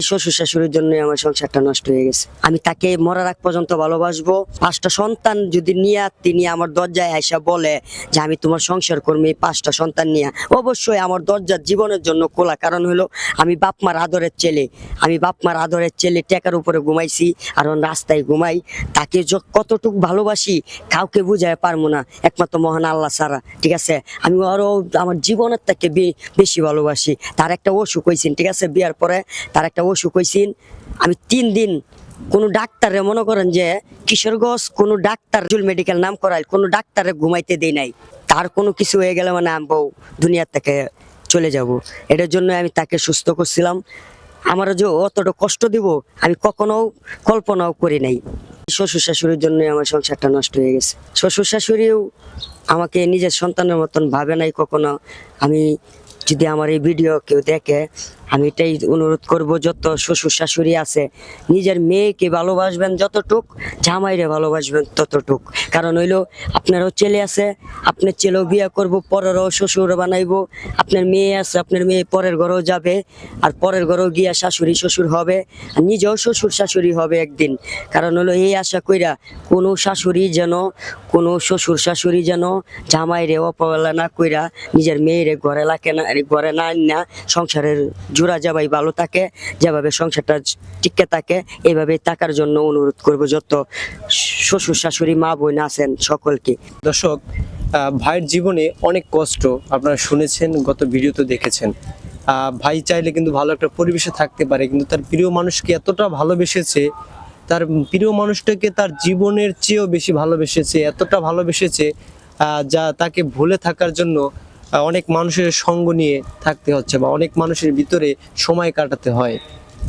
শ্বশুর শাশুড়ির জন্য আমার সংসারটা নষ্ট হয়ে গেছে। আমি তাকে মরার আগ পর্যন্ত ভালোবাসবো। 5টা সন্তান যদি নিয়ে তিনি আমার দরজায় আইসা বলে যে আমি তোমার সংসার করবো, এই 5টা সন্তান নিয়ে, অবশ্যই আমার দরজার জীবনের জন্য খোলা। কারণ হলো আমি বাপ মার আদরের ছেলে, টেকার উপরে ঘুমাইছি আর রাস্তায় ঘুমাই। তাকে কতটুকু ভালোবাসি কাউকে বুঝায় পারবো না, একমাত্র মহান আল্লাহ ছাড়া। ঠিক আছে, আমি আরো আমার জীবনের থেকে বেশি ভালোবাসি। তার একটা অসুখ হয়েছেন, ঠিক আছে, বিয়ার পরে তার একটা অসুখ হয়েছেন। আমি 3 দিন কোনো ডাক্তারে, মনে করেন যে কিশোরগঞ্জ কোনো ডাক্তার, মেডিকেল নাম করায় কোনো ডাক্তারে ঘুমাইতে দেয় নাই। তার কোনো কিছু হয়ে গেলে মানে আমি দুনিয়ার থেকে চলে যাব। এটার জন্য আমি তাকে সুস্থ করছিলাম। আমার যে অতটা কষ্ট দিব আমি কখনো কল্পনাও করি নাই। শ্বশুর শাশুড়ির জন্য আমার সংসারটা নষ্ট হয়ে গেছে। শ্বশুর শাশুড়িও আমাকে নিজের সন্তানের মতন ভাবে নাই কখনো। আমি যদি আমার এই ভিডিও কেউ দেখে, আমি এটাই অনুরোধ করব, যত শ্বশুর শাশুড়ি আছে নিজের মেয়েকে ভালোবাসবেন যতটুক, জামাইরে ভালোবাসবেন ততটুক। কারণ হইলো আপনারও ছেলে আছে, আপনার ছেলেও বিয়ে করব, পরেরও শ্বশুর বানাইবো। আপনার মেয়ে আছে, আপনার মেয়ে পরের ঘরেও যাবে, আর পরের ঘরেও গিয়া শাশুড়ি শ্বশুর হবে, আর নিজেও শ্বশুর শাশুড়ি হবে একদিন। কারণ হলো এই আশা কইরা কোনো শ্বশুর শাশুড়ি যেন জামাইরে অপহেলা না কইরা নিজের মেয়েরে ঘরে না সংসারের জোড়া যাবাই ভালো থাকে, যেভাবে সংসারটা টিকে থাকে এইভাবে থাকার জন্য অনুরোধ করব যত শ্বশুর শাশুড়ি মা বোন আছেন সকলকে। দর্শক, ভাইয়ের জীবনে অনেক কষ্ট আপনারা শুনেছেন, গত ভিডিওতে দেখেছেন। ভাই চাইলে কিন্তু ভালো একটা পরিবেশে থাকতে পারে, কিন্তু তার প্রিয় মানুষকে এতটা ভালোবেসেছে, তার প্রিয় মানুষটাকে তার জীবনের চেয়েও বেশি ভালোবেসেছে, এতটা ভালোবেসেছে যা তাকে ভুলে থাকার জন্য অনেক মানুষের সঙ্গ নিয়ে থাকতে হচ্ছে বা অনেক মানুষের ভিতরে সময় কাটাতে হয়।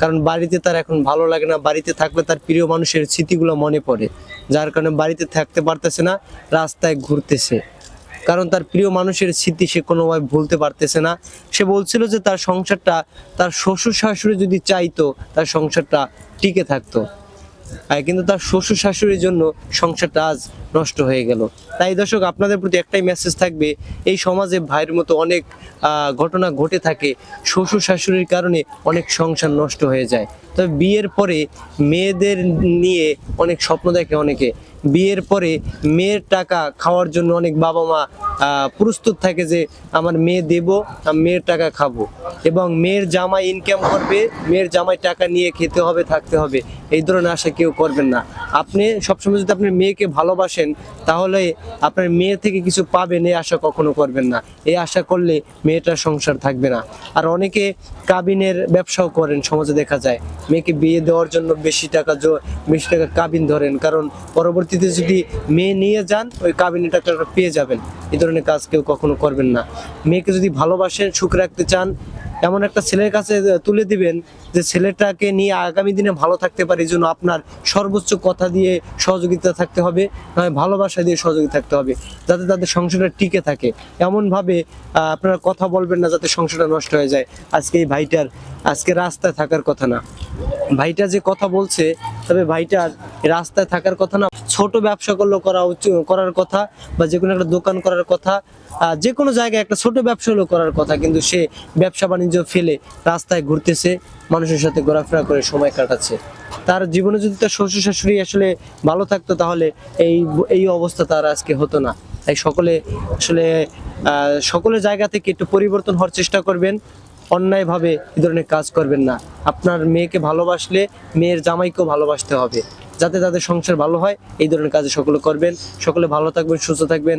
কারণ বাড়িতে তার এখন ভালো লাগে না, বাড়িতে থাকলে তার প্রিয় মানুষের স্মৃতিগুলো মনে পড়ে, যার কারণে বাড়িতে থাকতে পারতেছে না, রাস্তায় ঘুরতেছে। কারণ তার প্রিয় মানুষের স্মৃতি সে কোনোভাবে ভুলতে পারতেছে না। সে বলছিল যে তার সংসারটা, তার শ্বশুর শাশুড়ি যদি চাইতো তার সংসারটা টিকে থাকতো, কিন্তু তার শ্বশুর শাশুড়ির জন্য সংসারটা আজ নষ্ট হয়ে গেল। তাই দর্শক, আপনাদের প্রতি একটাই মেসেজ থাকবে, এই সমাজে ভাইয়ের মতো অনেক ঘটনা ঘটে থাকে। শ্বশুর শাশুড়ির কারণে অনেক সংসার নষ্ট হয়ে যায়। তবে বিয়ের পরে মেয়েদের নিয়ে অনেক স্বপ্ন দেখে অনেকে। বিয়ের পরে মেয়ের টাকা খাওয়ার জন্য অনেক বাবা মা প্রস্তুত থাকে যে আমার মেয়ে দেব, মেয়ের টাকা খাবো, এবং মেয়ের জামাই ইনকাম করবে, মেয়ের জামাই টাকা নিয়ে খেতে হবে, থাকতে হবে। এই ধরনের আশা কেউ করবেন না। আপনি সবসময় যদি আপনার মেয়েকে ভালোবাসেন তাহলে আপনার মেয়ে থেকে কিছু পাবেন, এই আশা কখনো করবেন না। এই আশা করলে মেয়েটার সংসার থাকবে না। আর অনেকে কাবিনের ব্যবসাও করেন, সমাজে দেখা যায়। মেয়েকে বিয়ে দেওয়ার জন্য বেশি টাকা কাবিন ধরেন, কারণ পরবর্তীতে যদি মেয়ে নিয়ে যান ওই কাবিনের টাকাটা পেয়ে যাবেন। এই ধরনের কাজ কেউ কখনো করবেন না। মেয়েকে যদি ভালোবাসেন, সুখ রাখতে চান, এমন একটা ছেলের কাছে তুলে দিবেন যে ছেলেটাকে নিয়ে আগামী দিনে ভালো থাকতে পারে। এই জন্য আপনার সর্বোচ্চ কথা দিয়ে সহযোগিতা থাকতে হবে, ভালোবাসা দিয়ে সহযোগিতা থাকতে হবে, যাতে তাদের সংসারটা টিকে থাকে। এমনভাবে আপনারা কথা বলবেন না যাতে সংসারটা নষ্ট হয়ে যায়। আজকে এই ভাইটার আজকে রাস্তায় থাকার কথা না, ভাইটা যে কথা বলছে, তবে ভাইটার রাস্তায় থাকার কথা না, ছোট ব্যবসা করার কথা, বা যে কোনো একটা দোকান করার কথা, যে কোনো জায়গায় একটা ছোট ব্যবসা হলো করার কথা। কিন্তু সে ব্যবসা বাণিজ্য ফেলে রাস্তায় ঘুরতেছে, মানুষের সাথে ঘোরাফেরা করে সময় কাটাচ্ছে। তার জীবনে যদি তার শ্বশুর শাশুড়ি আসলে ভালো থাকতো তাহলে এই অবস্থা তার আজকে হতো না। তাই সকলের জায়গা থেকে একটু পরিবর্তন হওয়ার চেষ্টা করবেন, অন্যায়ভাবে এই ধরনের কাজ করবেন না। আপনার মেয়েকে ভালোবাসলে মেয়ের জামাইকেও ভালোবাসতে হবে, যাতে তাদের সংসার ভালো হয়। এই ধরনের কাজে সকলে করবেন। সকলে ভালো থাকবেন, সুস্থ থাকবেন।